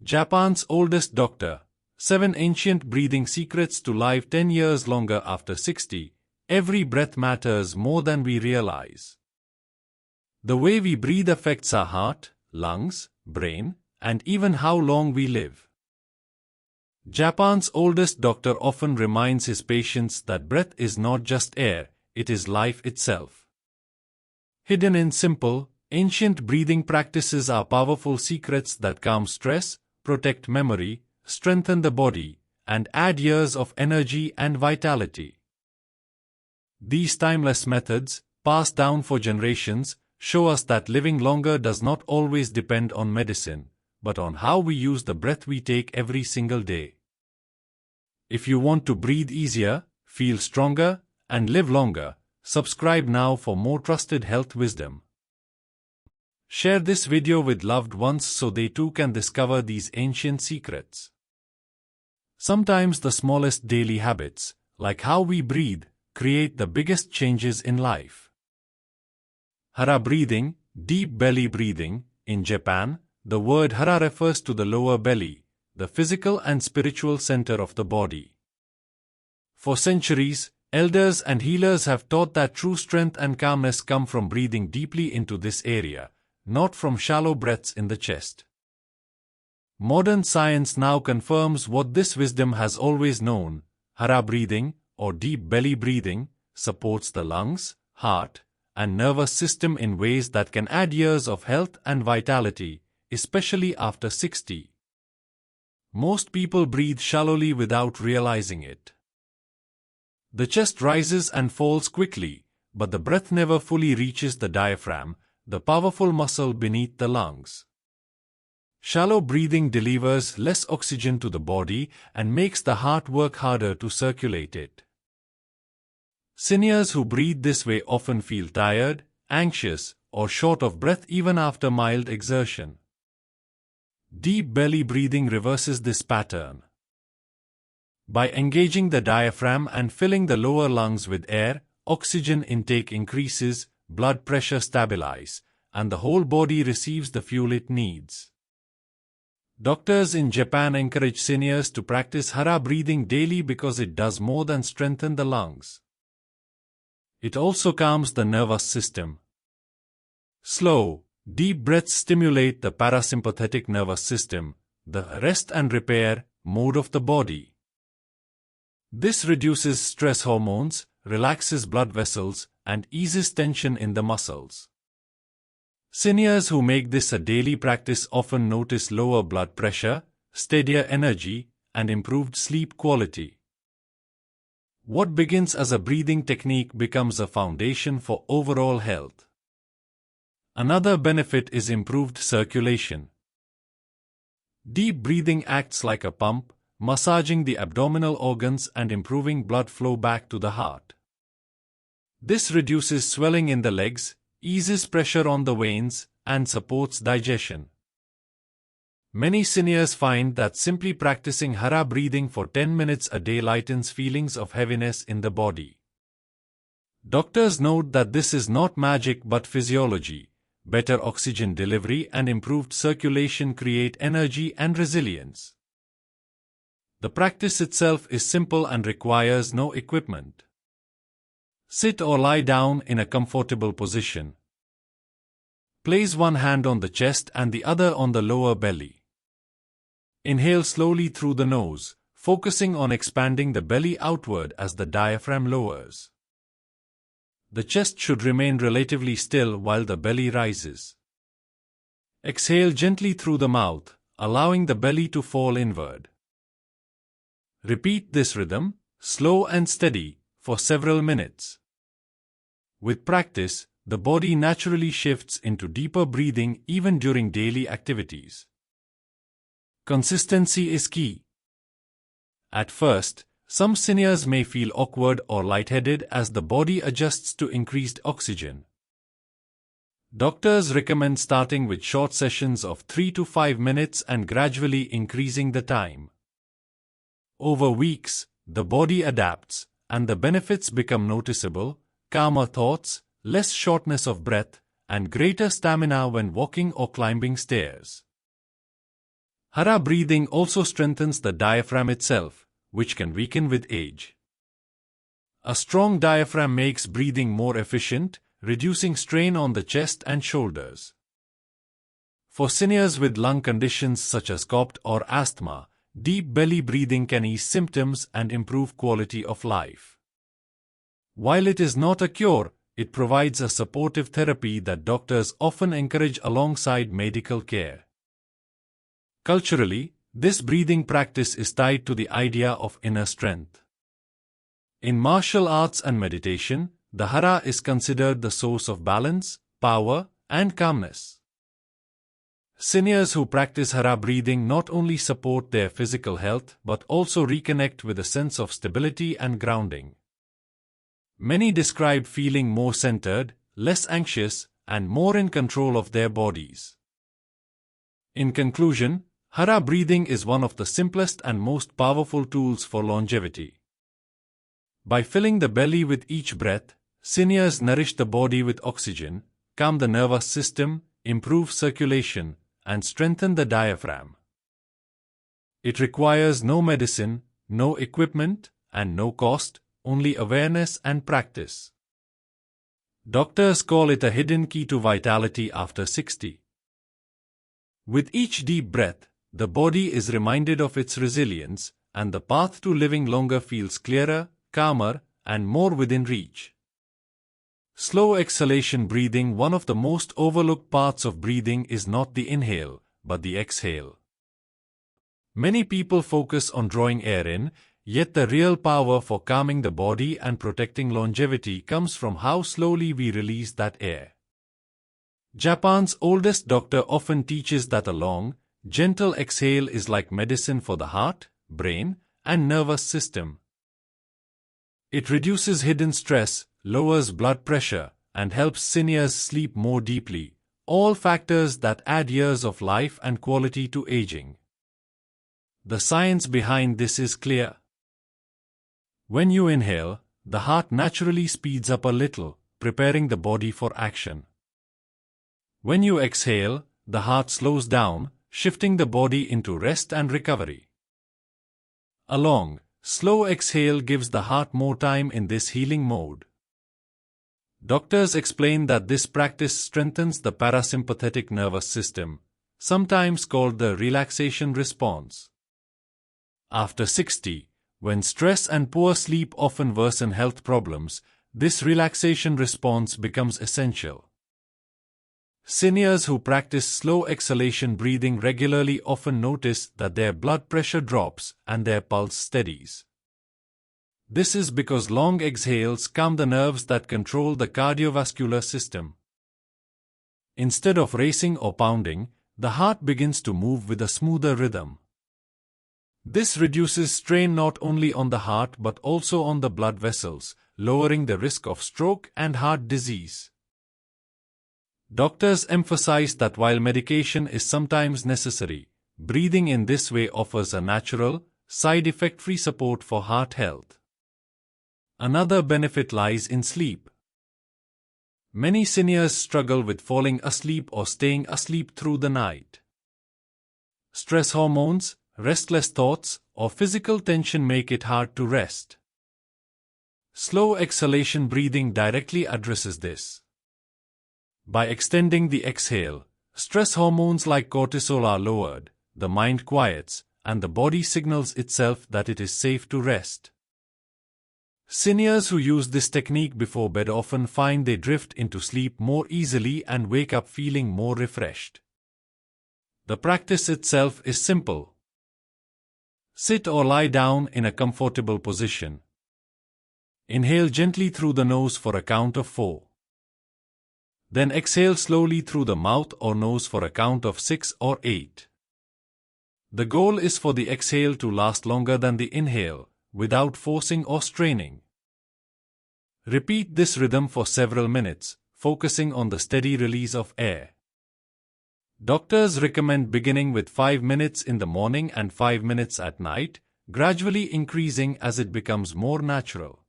Japan's oldest doctor. 7 ancient breathing secrets to live 10 years longer after 60. Every breath matters more than we realize. The way we breathe affects our heart, lungs, brain, and even how long we live. Japan's oldest doctor often reminds his patients that breath is not just air, it is life itself. Hidden in simple, ancient breathing practices are powerful secrets that calm stress, protect memory, strengthen the body, and add years of energy and vitality. These timeless methods, passed down for generations, show us that living longer does not always depend on medicine, but on how we use the breath we take every single day. If you want to breathe easier, feel stronger, and live longer, subscribe now for more trusted health wisdom. Share this video with loved ones so they too can discover these ancient secrets. Sometimes the smallest daily habits, like how we breathe, create the biggest changes in life. Hara breathing, deep belly breathing. In Japan, the word hara refers to the lower belly, the physical and spiritual center of the body. For centuries, elders and healers have taught that true strength and calmness come from breathing deeply into this area, not from shallow breaths in the chest. Modern science now confirms what this wisdom has always known. Hara breathing, or deep belly breathing, supports the lungs, heart, and nervous system in ways that can add years of health and vitality, especially after 60. Most people breathe shallowly without realizing it. The chest rises and falls quickly, but the breath never fully reaches the diaphragm, the powerful muscle beneath the lungs. Shallow breathing delivers less oxygen to the body and makes the heart work harder to circulate it. Seniors who breathe this way often feel tired, anxious, or short of breath even after mild exertion. Deep belly breathing reverses this pattern. By engaging the diaphragm and filling the lower lungs with air, oxygen intake increases, blood pressure stabilizes, and the whole body receives the fuel it needs. Doctors in Japan encourage seniors to practice hara breathing daily because it does more than strengthen the lungs. It also calms the nervous system. Slow, deep breaths stimulate the parasympathetic nervous system, the rest and repair mode of the body. This reduces stress hormones, relaxes blood vessels, and eases tension in the muscles. Seniors who make this a daily practice often notice lower blood pressure, steadier energy, and improved sleep quality. What begins as a breathing technique becomes a foundation for overall health. Another benefit is improved circulation. Deep breathing acts like a pump, massaging the abdominal organs and improving blood flow back to the heart. This reduces swelling in the legs, eases pressure on the veins, and supports digestion. Many seniors find that simply practicing hara breathing for 10 minutes a day lightens feelings of heaviness in the body. Doctors note that this is not magic but physiology. Better oxygen delivery and improved circulation create energy and resilience. The practice itself is simple and requires no equipment. Sit or lie down in a comfortable position. Place one hand on the chest and the other on the lower belly. Inhale slowly through the nose, focusing on expanding the belly outward as the diaphragm lowers. The chest should remain relatively still while the belly rises. Exhale gently through the mouth, allowing the belly to fall inward. Repeat this rhythm, slow and steady, for several minutes. With practice, the body naturally shifts into deeper breathing even during daily activities. Consistency is key. At first, some seniors may feel awkward or lightheaded as the body adjusts to increased oxygen. Doctors recommend starting with short sessions of 3 to 5 minutes and gradually increasing the time. Over weeks, the body adapts, and the benefits become noticeable: calmer thoughts, less shortness of breath, and greater stamina when walking or climbing stairs. Hara breathing also strengthens the diaphragm itself, which can weaken with age. A strong diaphragm makes breathing more efficient, reducing strain on the chest and shoulders. For seniors with lung conditions such as COPD or asthma, deep belly breathing can ease symptoms and improve quality of life. While it is not a cure, it provides a supportive therapy that doctors often encourage alongside medical care. Culturally, this breathing practice is tied to the idea of inner strength. In martial arts and meditation, the Hara is considered the source of balance, power, and calmness. Seniors who practice Hara breathing not only support their physical health but also reconnect with a sense of stability and grounding. Many describe feeling more centered, less anxious, and more in control of their bodies. In conclusion, Hara breathing is one of the simplest and most powerful tools for longevity. By filling the belly with each breath, seniors nourish the body with oxygen, calm the nervous system, improve circulation, and strengthen the diaphragm. It requires no medicine, no equipment, and no cost, only awareness and practice. Doctors call it a hidden key to vitality after 60. With each deep breath, the body is reminded of its resilience, and the path to living longer feels clearer, calmer, and more within reach. Slow exhalation breathing. One of the most overlooked parts of breathing is not the inhale, but the exhale. Many people focus on drawing air in, yet the real power for calming the body and protecting longevity comes from how slowly we release that air. Japan's oldest doctor often teaches that a long, gentle exhale is like medicine for the heart, brain, and nervous system. It reduces hidden stress, lowers blood pressure, and helps seniors sleep more deeply, all factors that add years of life and quality to aging. The science behind this is clear. When you inhale, the heart naturally speeds up a little, preparing the body for action. When you exhale, the heart slows down, shifting the body into rest and recovery. A long, slow exhale gives the heart more time in this healing mode. Doctors explain that this practice strengthens the parasympathetic nervous system, sometimes called the relaxation response. After 60, when stress and poor sleep often worsen health problems, this relaxation response becomes essential. Seniors who practice slow exhalation breathing regularly often notice that their blood pressure drops and their pulse steadies. This is because long exhales calm the nerves that control the cardiovascular system. Instead of racing or pounding, the heart begins to move with a smoother rhythm. This reduces strain not only on the heart but also on the blood vessels, lowering the risk of stroke and heart disease. Doctors emphasize that while medication is sometimes necessary, breathing in this way offers a natural, side effect-free support for heart health. Another benefit lies in sleep. Many seniors struggle with falling asleep or staying asleep through the night. Stress hormones, restless thoughts, or physical tension make it hard to rest. Slow exhalation breathing directly addresses this. By extending the exhale, stress hormones like cortisol are lowered, the mind quiets, and the body signals itself that it is safe to rest. Seniors who use this technique before bed often find they drift into sleep more easily and wake up feeling more refreshed. The practice itself is simple. Sit or lie down in a comfortable position. Inhale gently through the nose for a count of 4. Then exhale slowly through the mouth or nose for a count of 6 or 8. The goal is for the exhale to last longer than the inhale, without forcing or straining. Repeat this rhythm for several minutes, focusing on the steady release of air. Doctors recommend beginning with 5 minutes in the morning and 5 minutes at night, gradually increasing as it becomes more natural.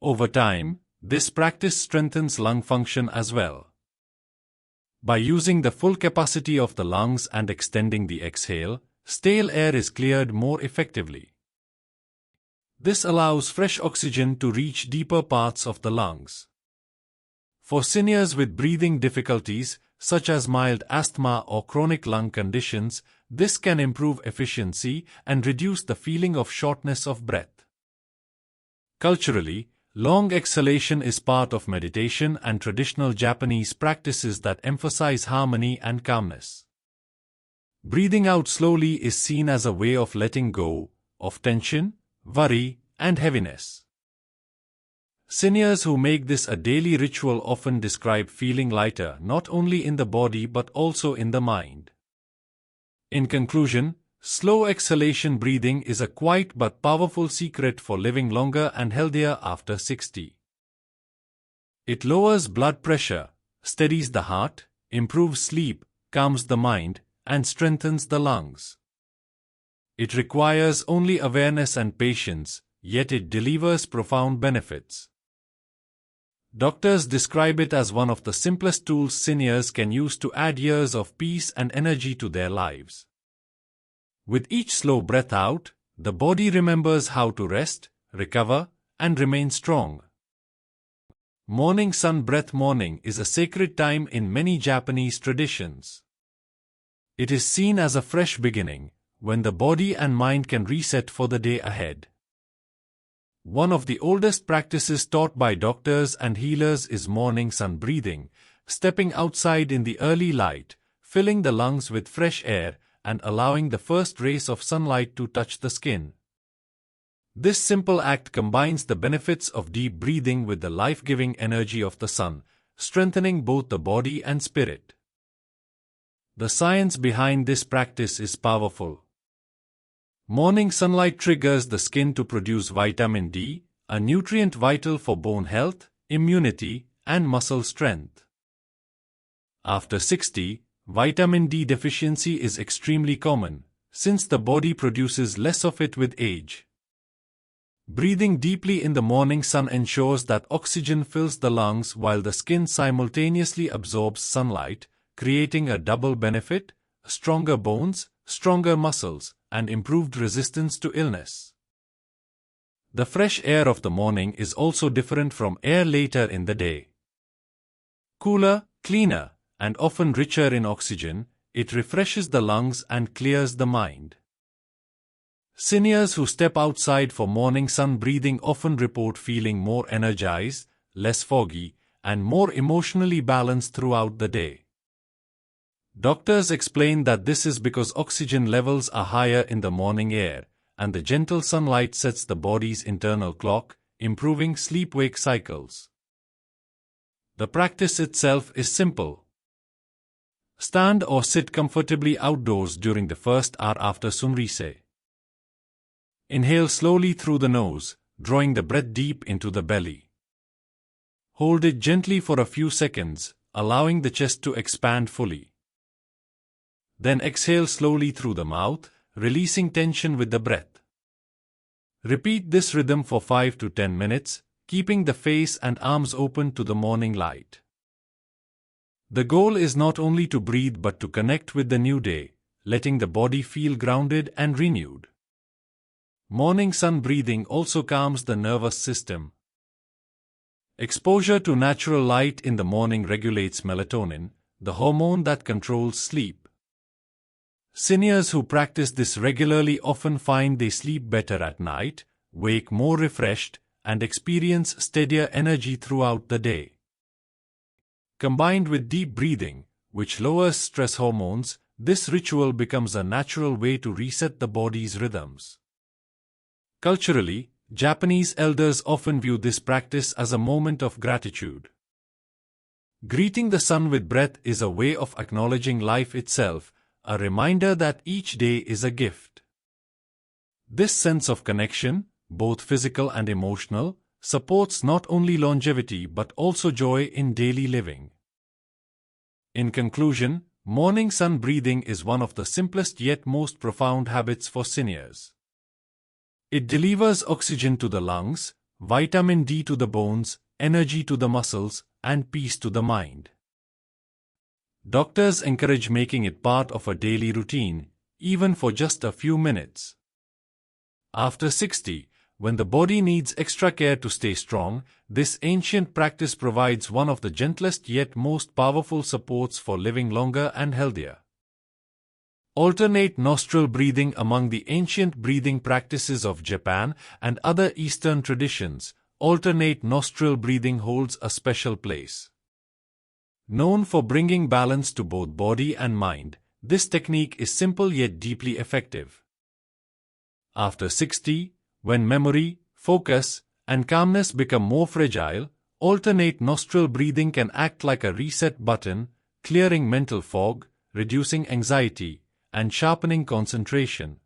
Over time, this practice strengthens lung function as well. By using the full capacity of the lungs and extending the exhale, stale air is cleared more effectively. This allows fresh oxygen to reach deeper parts of the lungs. For seniors with breathing difficulties, such as mild asthma or chronic lung conditions, this can improve efficiency and reduce the feeling of shortness of breath. Culturally, long exhalation is part of meditation and traditional Japanese practices that emphasize harmony and calmness. Breathing out slowly is seen as a way of letting go of tension, worry, and heaviness. Seniors who make this a daily ritual often describe feeling lighter not only in the body but also in the mind. In conclusion, slow exhalation breathing is a quiet but powerful secret for living longer and healthier after 60. It lowers blood pressure, steadies the heart, improves sleep, calms the mind, and strengthens the lungs. It requires only awareness and patience, yet it delivers profound benefits. Doctors describe it as one of the simplest tools seniors can use to add years of peace and energy to their lives. With each slow breath out, the body remembers how to rest, recover, and remain strong. Morning sun breath morning is a sacred time in many Japanese traditions. It is seen as a fresh beginning, when the body and mind can reset for the day ahead. One of the oldest practices taught by doctors and healers is morning sun breathing, stepping outside in the early light, filling the lungs with fresh air, and allowing the first rays of sunlight to touch the skin. This simple act combines the benefits of deep breathing with the life-giving energy of the sun, strengthening both the body and spirit. The science behind this practice is powerful. Morning sunlight triggers the skin to produce vitamin D, a nutrient vital for bone health, immunity, and muscle strength. After 60, vitamin D deficiency is extremely common, since the body produces less of it with age. Breathing deeply in the morning sun ensures that oxygen fills the lungs while the skin simultaneously absorbs sunlight, creating a double benefit: stronger bones, stronger muscles, and improved resistance to illness. The fresh air of the morning is also different from air later in the day. Cooler, cleaner, and often richer in oxygen, it refreshes the lungs and clears the mind. Seniors who step outside for morning sun breathing often report feeling more energized, less foggy, and more emotionally balanced throughout the day. Doctors explain that this is because oxygen levels are higher in the morning air, and the gentle sunlight sets the body's internal clock, improving sleep-wake cycles. The practice itself is simple. Stand or sit comfortably outdoors during the first hour after sunrise. Inhale slowly through the nose, drawing the breath deep into the belly. Hold it gently for a few seconds, allowing the chest to expand fully. Then exhale slowly through the mouth, releasing tension with the breath. Repeat this rhythm for 5 to 10 minutes, keeping the face and arms open to the morning light. The goal is not only to breathe but to connect with the new day, letting the body feel grounded and renewed. Morning sun breathing also calms the nervous system. Exposure to natural light in the morning regulates melatonin, the hormone that controls sleep. Seniors who practice this regularly often find they sleep better at night, wake more refreshed, and experience steadier energy throughout the day. Combined with deep breathing, which lowers stress hormones, this ritual becomes a natural way to reset the body's rhythms. Culturally, Japanese elders often view this practice as a moment of gratitude. Greeting the sun with breath is a way of acknowledging life itself, a reminder that each day is a gift. This sense of connection, both physical and emotional, supports not only longevity but also joy in daily living. In conclusion, morning sun breathing is one of the simplest yet most profound habits for seniors. It delivers oxygen to the lungs, vitamin D to the bones, energy to the muscles, and peace to the mind. Doctors encourage making it part of a daily routine, even for just a few minutes. After 60, when the body needs extra care to stay strong, this ancient practice provides one of the gentlest yet most powerful supports for living longer and healthier. Alternate nostril breathing. Among the ancient breathing practices of Japan and other Eastern traditions, alternate nostril breathing holds a special place. Known for bringing balance to both body and mind, this technique is simple yet deeply effective. After 60, when memory, focus, and calmness become more fragile, alternate nostril breathing can act like a reset button, clearing mental fog, reducing anxiety, and sharpening concentration.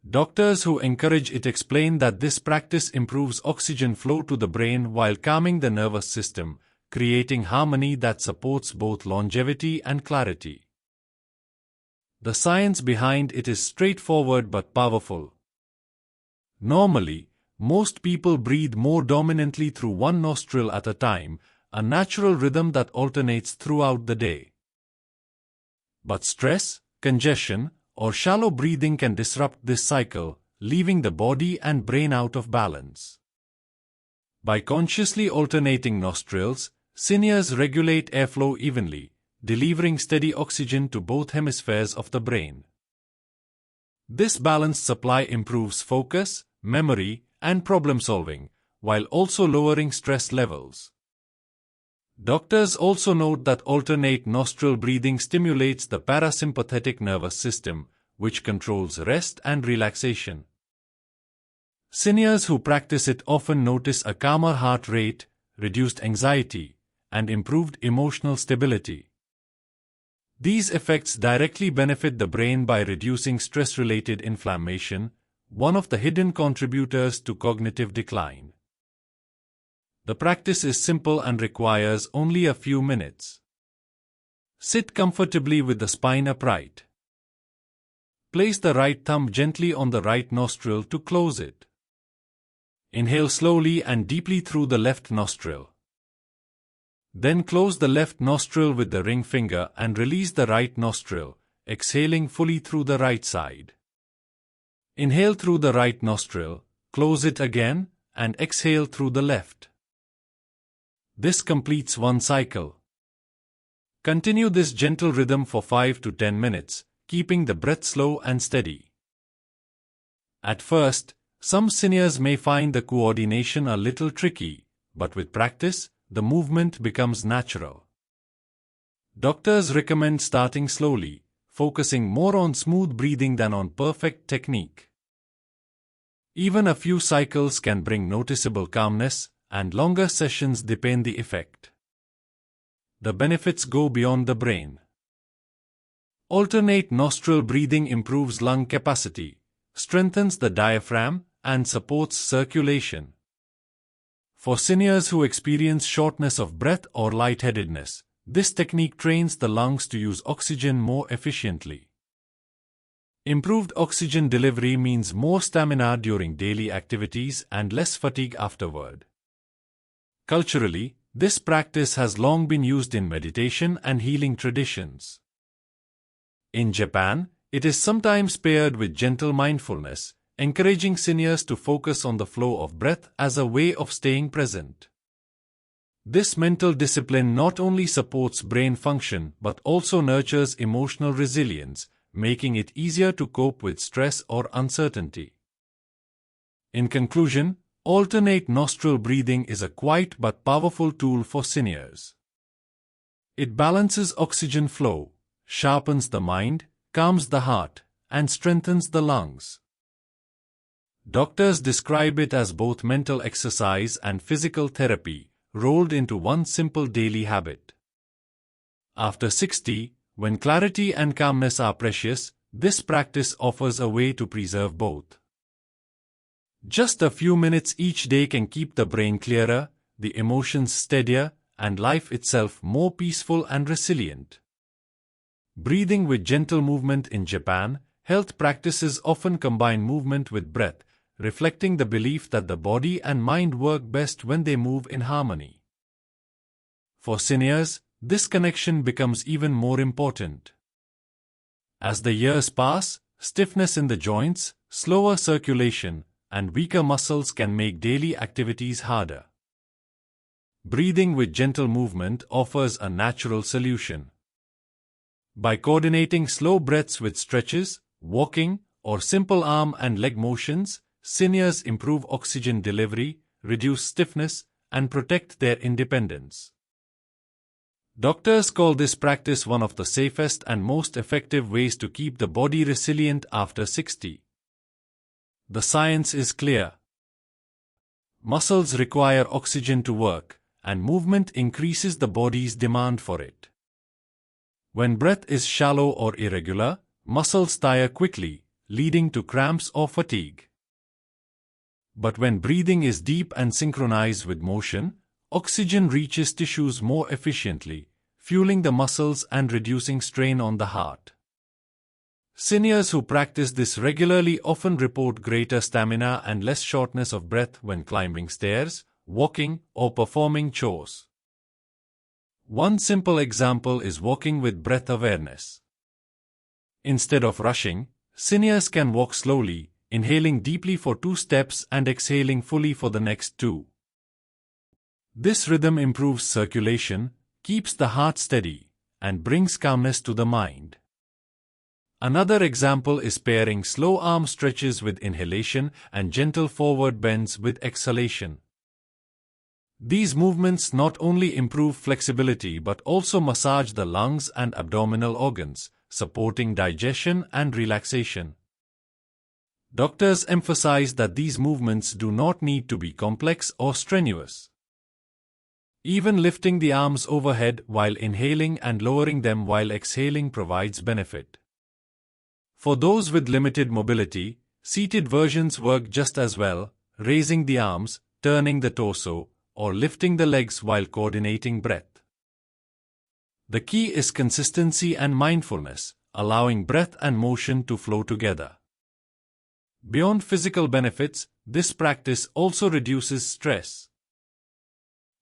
Doctors who encourage it explain that this practice improves oxygen flow to the brain while calming the nervous system, creating harmony that supports both longevity and clarity. The science behind it is straightforward but powerful. Normally, most people breathe more dominantly through one nostril at a time, a natural rhythm that alternates throughout the day. But stress, congestion, or shallow breathing can disrupt this cycle, leaving the body and brain out of balance. By consciously alternating nostrils, seniors regulate airflow evenly, delivering steady oxygen to both hemispheres of the brain. This balanced supply improves focus, memory, and problem-solving, while also lowering stress levels. Doctors also note that alternate nostril breathing stimulates the parasympathetic nervous system, which controls rest and relaxation. Seniors who practice it often notice a calmer heart rate, reduced anxiety, and improved emotional stability. These effects directly benefit the brain by reducing stress-related inflammation, one of the hidden contributors to cognitive decline. The practice is simple and requires only a few minutes. Sit comfortably with the spine upright. Place the right thumb gently on the right nostril to close it. Inhale slowly and deeply through the left nostril. Then close the left nostril with the ring finger and release the right nostril, exhaling fully through the right side. Inhale through the right nostril, close it again, and exhale through the left. This completes one cycle. Continue this gentle rhythm for 5 to 10 minutes, keeping the breath slow and steady. At first, some seniors may find the coordination a little tricky, but with practice, the movement becomes natural. Doctors recommend starting slowly, focusing more on smooth breathing than on perfect technique. Even a few cycles can bring noticeable calmness, and longer sessions deepen the effect. The benefits go beyond the brain. Alternate nostril breathing improves lung capacity, strengthens the diaphragm, and supports circulation. For seniors who experience shortness of breath or lightheadedness, this technique trains the lungs to use oxygen more efficiently. Improved oxygen delivery means more stamina during daily activities and less fatigue afterward. Culturally, this practice has long been used in meditation and healing traditions. In Japan, it is sometimes paired with gentle mindfulness, encouraging seniors to focus on the flow of breath as a way of staying present. This mental discipline not only supports brain function but also nurtures emotional resilience, making it easier to cope with stress or uncertainty. In conclusion, alternate nostril breathing is a quiet but powerful tool for seniors. It balances oxygen flow, sharpens the mind, calms the heart, and strengthens the lungs. Doctors describe it as both mental exercise and physical therapy, rolled into one simple daily habit. After 60, when clarity and calmness are precious, this practice offers a way to preserve both. Just a few minutes each day can keep the brain clearer, the emotions steadier, and life itself more peaceful and resilient. Breathing with gentle movement. In Japan, health practices often combine movement with breath, reflecting the belief that the body and mind work best when they move in harmony. For seniors, this connection becomes even more important. As the years pass, stiffness in the joints, slower circulation, and weaker muscles can make daily activities harder. Breathing with gentle movement offers a natural solution. By coordinating slow breaths with stretches, walking, or simple arm and leg motions, seniors improve oxygen delivery, reduce stiffness, and protect their independence. Doctors call this practice one of the safest and most effective ways to keep the body resilient after 60. The science is clear. Muscles require oxygen to work, and movement increases the body's demand for it. When breath is shallow or irregular, muscles tire quickly, leading to cramps or fatigue. But when breathing is deep and synchronized with motion, oxygen reaches tissues more efficiently, fueling the muscles and reducing strain on the heart. Seniors who practice this regularly often report greater stamina and less shortness of breath when climbing stairs, walking, or performing chores. One simple example is walking with breath awareness. Instead of rushing, seniors can walk slowly, inhaling deeply for 2 steps and exhaling fully for the next 2. This rhythm improves circulation, keeps the heart steady, and brings calmness to the mind. Another example is pairing slow arm stretches with inhalation and gentle forward bends with exhalation. These movements not only improve flexibility but also massage the lungs and abdominal organs, supporting digestion and relaxation. Doctors emphasize that these movements do not need to be complex or strenuous. Even lifting the arms overhead while inhaling and lowering them while exhaling provides benefit. For those with limited mobility, seated versions work just as well, raising the arms, turning the torso, or lifting the legs while coordinating breath. The key is consistency and mindfulness, allowing breath and motion to flow together. Beyond physical benefits, this practice also reduces stress.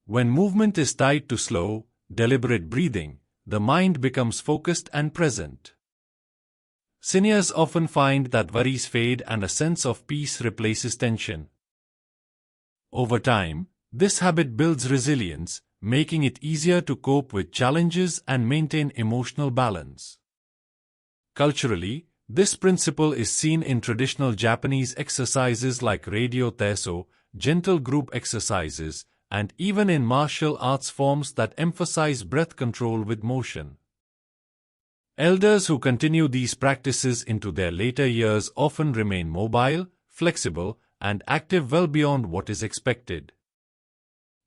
When movement is tied to slow, deliberate breathing, the mind becomes focused and present. Seniors often find that worries fade and a sense of peace replaces tension. Over time, this habit builds resilience, making it easier to cope with challenges and maintain emotional balance. Culturally, this principle is seen in traditional Japanese exercises like Radio Teso, gentle group exercises, and even in martial arts forms that emphasize breath control with motion. Elders who continue these practices into their later years often remain mobile, flexible, and active well beyond what is expected.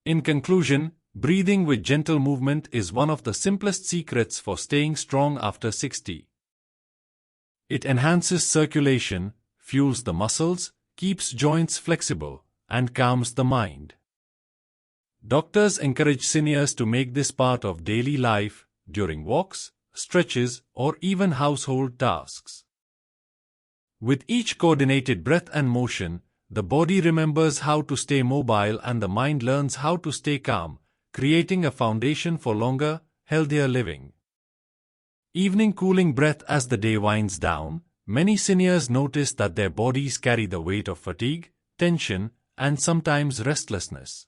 In conclusion, breathing with gentle movement is one of the simplest secrets for staying strong after 60. It enhances circulation, fuels the muscles, keeps joints flexible, and calms the mind. Doctors encourage seniors to make this part of daily life, during walks, stretches, or even household tasks. With each coordinated breath and motion, the body remembers how to stay mobile and the mind learns how to stay calm, creating a foundation for longer, healthier living. Evening cooling breath. As the day winds down, many seniors notice that their bodies carry the weight of fatigue, tension, and sometimes restlessness.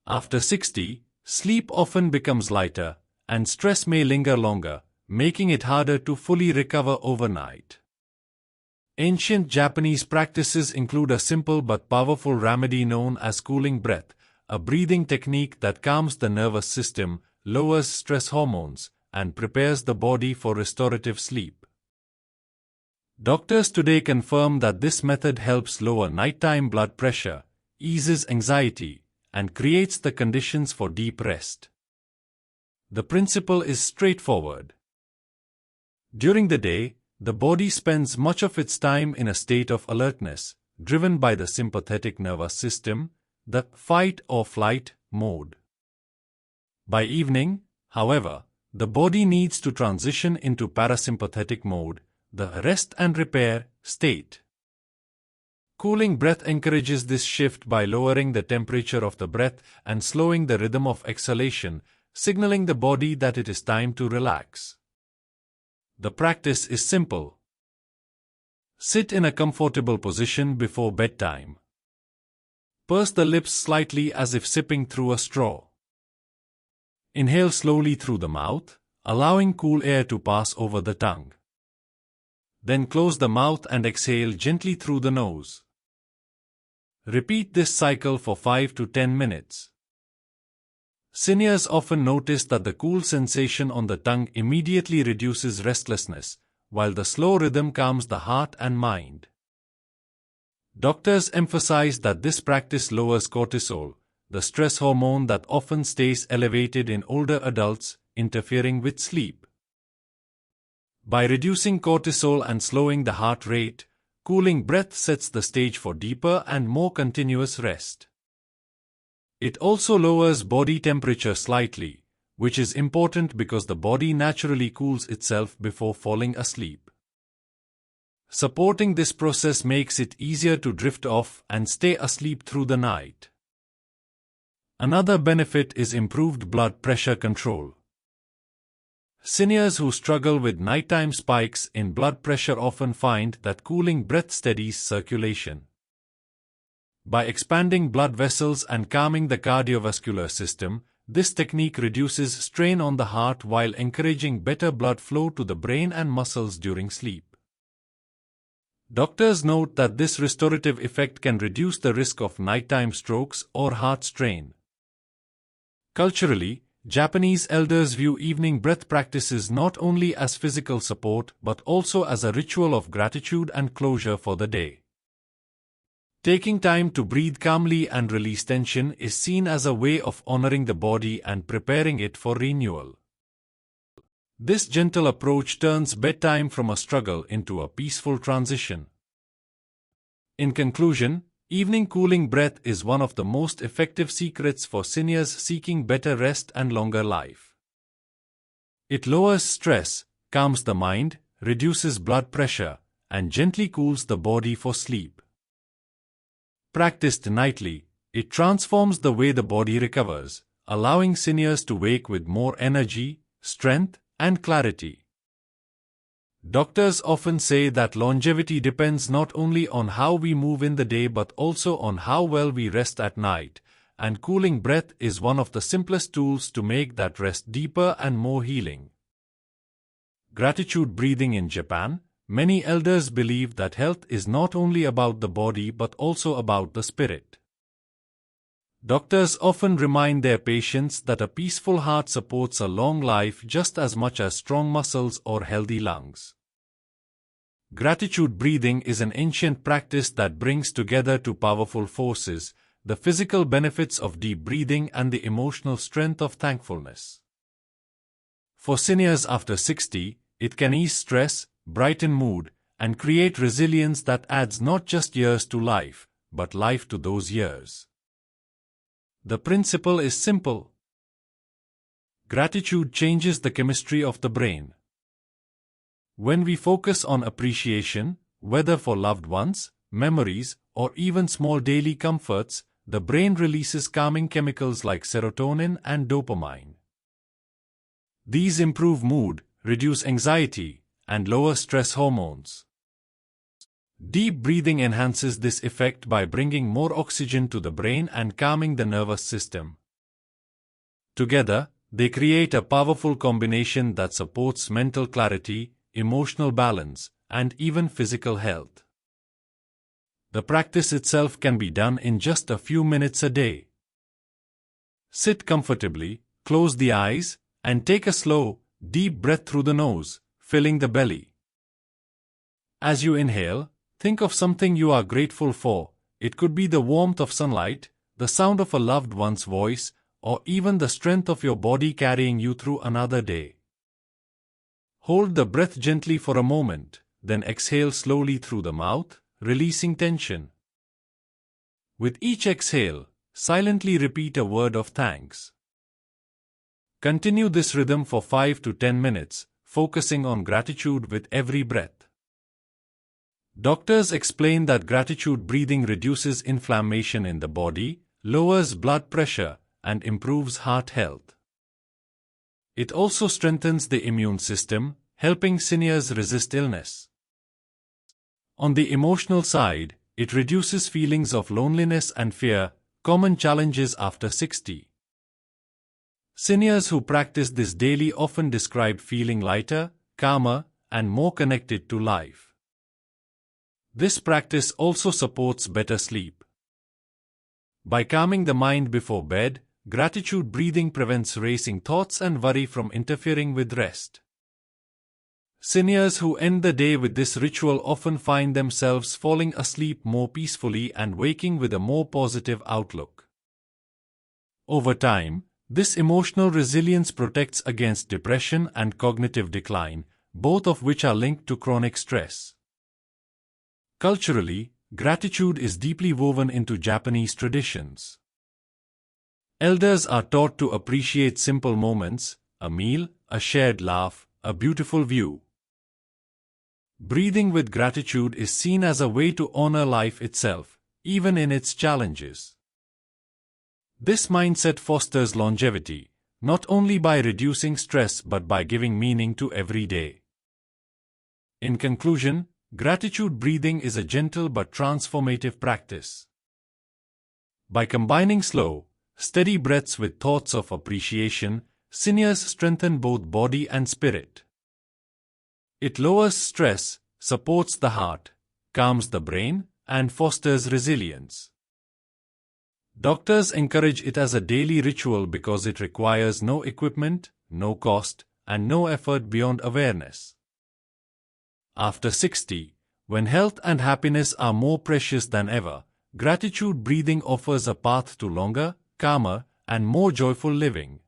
After 60, sleep often becomes lighter, and stress may linger longer, making it harder to fully recover overnight. Ancient Japanese practices include a simple but powerful remedy known as cooling breath, a breathing technique that calms the nervous system, lowers stress hormones, and prepares the body for restorative sleep. Doctors today confirm that this method helps lower nighttime blood pressure, eases anxiety, and creates the conditions for deep rest. The principle is straightforward. During the day, the body spends much of its time in a state of alertness, driven by the sympathetic nervous system, the fight or flight mode. By evening, however, the body needs to transition into parasympathetic mode, the rest and repair state. Cooling breath encourages this shift by lowering the temperature of the breath and slowing the rhythm of exhalation, signaling the body that it is time to relax. The practice is simple. Sit in a comfortable position before bedtime. Purse the lips slightly as if sipping through a straw. Inhale slowly through the mouth, allowing cool air to pass over the tongue. Then close the mouth and exhale gently through the nose. Repeat this cycle for 5 to 10 minutes. Seniors often notice that the cool sensation on the tongue immediately reduces restlessness, while the slow rhythm calms the heart and mind. Doctors emphasize that this practice lowers cortisol, the stress hormone that often stays elevated in older adults, interfering with sleep. By reducing cortisol and slowing the heart rate, cooling breath sets the stage for deeper and more continuous rest. It also lowers body temperature slightly, which is important because the body naturally cools itself before falling asleep. Supporting this process makes it easier to drift off and stay asleep through the night. Another benefit is improved blood pressure control. Seniors who struggle with nighttime spikes in blood pressure often find that cooling breath steadies circulation. By expanding blood vessels and calming the cardiovascular system, this technique reduces strain on the heart while encouraging better blood flow to the brain and muscles during sleep. Doctors note that this restorative effect can reduce the risk of nighttime strokes or heart strain. Culturally, Japanese elders view evening breath practices not only as physical support but also as a ritual of gratitude and closure for the day. Taking time to breathe calmly and release tension is seen as a way of honoring the body and preparing it for renewal. This gentle approach turns bedtime from a struggle into a peaceful transition. In conclusion, evening cooling breath is one of the most effective secrets for seniors seeking better rest and longer life. It lowers stress, calms the mind, reduces blood pressure, and gently cools the body for sleep. Practiced nightly, it transforms the way the body recovers, allowing seniors to wake with more energy, strength, and clarity. Doctors often say that longevity depends not only on how we move in the day but also on how well we rest at night, and cooling breath is one of the simplest tools to make that rest deeper and more healing. Gratitude breathing in Japan, many elders believe that health is not only about the body but also about the spirit. Doctors often remind their patients that a peaceful heart supports a long life just as much as strong muscles or healthy lungs. Gratitude breathing is an ancient practice that brings together two powerful forces, the physical benefits of deep breathing and the emotional strength of thankfulness. For seniors after 60, it can ease stress, brighten mood, and create resilience that adds not just years to life, but life to those years. The principle is simple. Gratitude changes the chemistry of the brain. When we focus on appreciation, whether for loved ones, memories, or even small daily comforts, the brain releases calming chemicals like serotonin and dopamine. These improve mood, reduce anxiety, and lower stress hormones. Deep breathing enhances this effect by bringing more oxygen to the brain and calming the nervous system. Together, they create a powerful combination that supports mental clarity, emotional balance, and even physical health. The practice itself can be done in just a few minutes a day. Sit comfortably, close the eyes, and take a slow, deep breath through the nose, filling the belly. As you inhale, think of something you are grateful for. It could be the warmth of sunlight, the sound of a loved one's voice, or even the strength of your body carrying you through another day. Hold the breath gently for a moment, then exhale slowly through the mouth, releasing tension. With each exhale, silently repeat a word of thanks. Continue this rhythm for 5 to 10 minutes, focusing on gratitude with every breath. Doctors explain that gratitude breathing reduces inflammation in the body, lowers blood pressure, and improves heart health. it also strengthens the immune system, helping seniors resist illness. On the emotional side, it reduces feelings of loneliness and fear, common challenges after 60. Seniors who practice this daily often describe feeling lighter, calmer, and more connected to life. This practice also supports better sleep. By calming the mind before bed, gratitude breathing prevents racing thoughts and worry from interfering with rest. Seniors who end the day with this ritual often find themselves falling asleep more peacefully and waking with a more positive outlook. Over time, this emotional resilience protects against depression and cognitive decline, both of which are linked to chronic stress. Culturally, gratitude is deeply woven into Japanese traditions. Elders are taught to appreciate simple moments, a meal, a shared laugh, a beautiful view. Breathing with gratitude is seen as a way to honor life itself, even in its challenges. This mindset fosters longevity, not only by reducing stress but by giving meaning to every day. In conclusion, gratitude breathing is a gentle but transformative practice. By combining slow, steady breaths with thoughts of appreciation, seniors strengthen both body and spirit. It lowers stress, supports the heart, calms the brain, and fosters resilience. Doctors encourage it as a daily ritual because it requires no equipment, no cost, and no effort beyond awareness. After 60, when health and happiness are more precious than ever, gratitude breathing offers a path to longer, calmer, and more joyful living.